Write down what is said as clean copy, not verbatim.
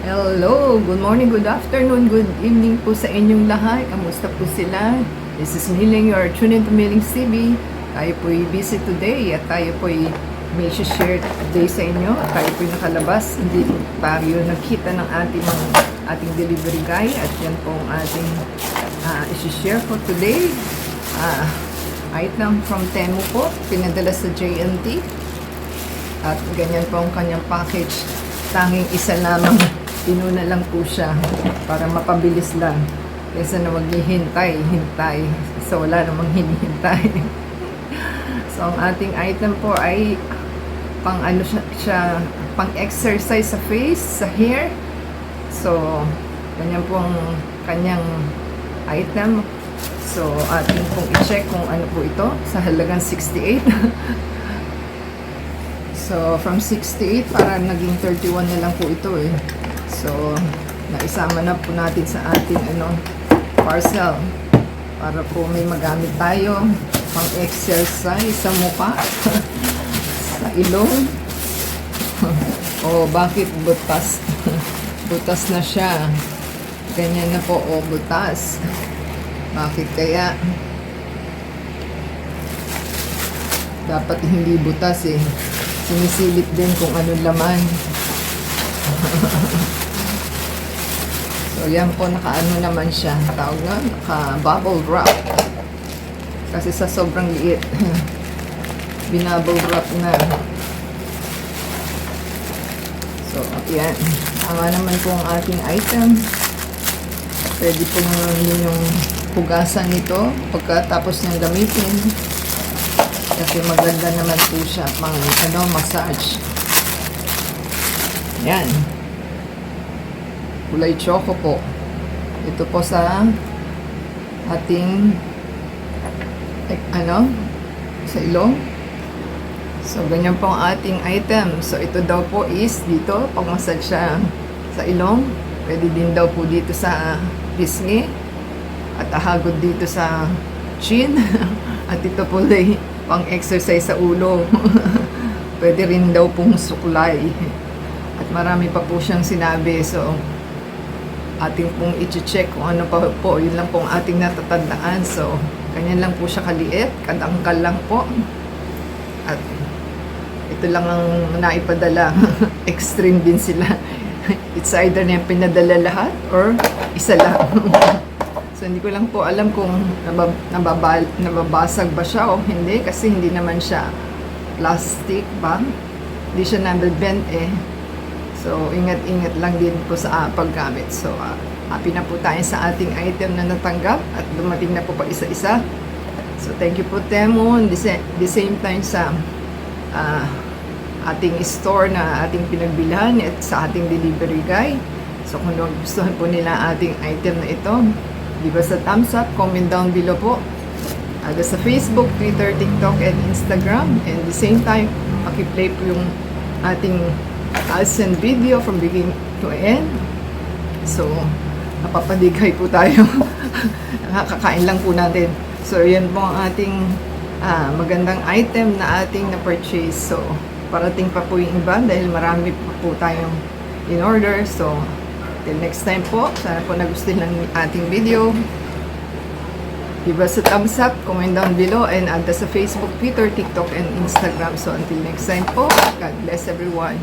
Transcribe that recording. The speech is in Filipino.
Hello, good morning, good afternoon, good evening po sa inyong lahat. Kamusta po sila? This is Miling, you are tuned into Miling TV. Tayo po'y busy today at tayo po'y may share today sa inyo. Tayo po'y nakalabas, hindi po tayo nagkita ng ating delivery guy at yan po ang ating isi-share for today. Item from Temu po, pinadala sa JNT at ganyan po ang kanyang package. Tanging isa lamang, inuna lang po siya para mapabilis lang kaysa na maghihintay. So wala namang hinihintay. So ang ating item po ay pang ano siya, pang exercise sa face, sa hair. So ganyan po ang kanyang item. So ating pong i-check kung ano po ito sa halagang 68. So, from 68, parang naging 31 na lang po ito eh. So, naisama na po natin sa ating parcel. Para po may magamit tayo pang exercise sa mukha, sa ilong. Bakit butas? Butas na siya. Ganyan na po, butas. Bakit kaya? Dapat hindi butas eh. Sinisilip din kung ano laman. So, yan po, naka-ano naman siya. Tawag na, naka-bubble wrap. Kasi sa sobrang liit, binubble wrap na. So, yan. Tama naman po ang ating item. Pwede po yung hugasan nito pagkatapos niyang gamitin. Kasi maganda naman po siya pang massage. Yan. Kulay choco po. Ito po sa ating sa ilong. So ganyan po ang ating item. So ito daw po is dito pang massage siya sa ilong. Pwede din daw po dito sa pisngi at ahagod dito sa chin. At ito po ay pang exercise sa ulo. Pwede rin daw pong suklay. At marami pa po siyang sinabi. So, ating pong i-check kung ano pa po. Yun lang pong ating natatandaan. So, ganyan lang po siya kaliit. Kadangkal lang po. At ito lang ang naipadala. Extreme din sila. It's either na pinadala lahat or isa lang. So, hindi ko lang po alam kung nababasag ba siya o hindi kasi hindi naman siya plastic ba? Hindi siya nabibend eh. So, ingat-ingat lang din po sa paggamit. So, happy na po tayo sa ating item na natanggap at dumating na po pa isa-isa. So, thank you po Temu. The same time sa ating store na ating pinagbilhan at sa ating delivery guy. So, kung gustuhan po nila ating item na ito, give us a thumbs up, comment down below po. Sa Facebook, Twitter, TikTok, and Instagram. And at the same time, pakiplay po yung ating send video from beginning to end. So, napapadigay po tayo. Nakakakain lang po natin. So, yan po ang ating magandang item na ating na-purchase. So, parating pa po yung iba dahil marami pa po tayong in order. So, till next time po, sana po nagustuhan ng ating video. Give us a thumbs up, comment down below, and add us sa Facebook, Twitter, TikTok, and Instagram. So until next time po, God bless everyone.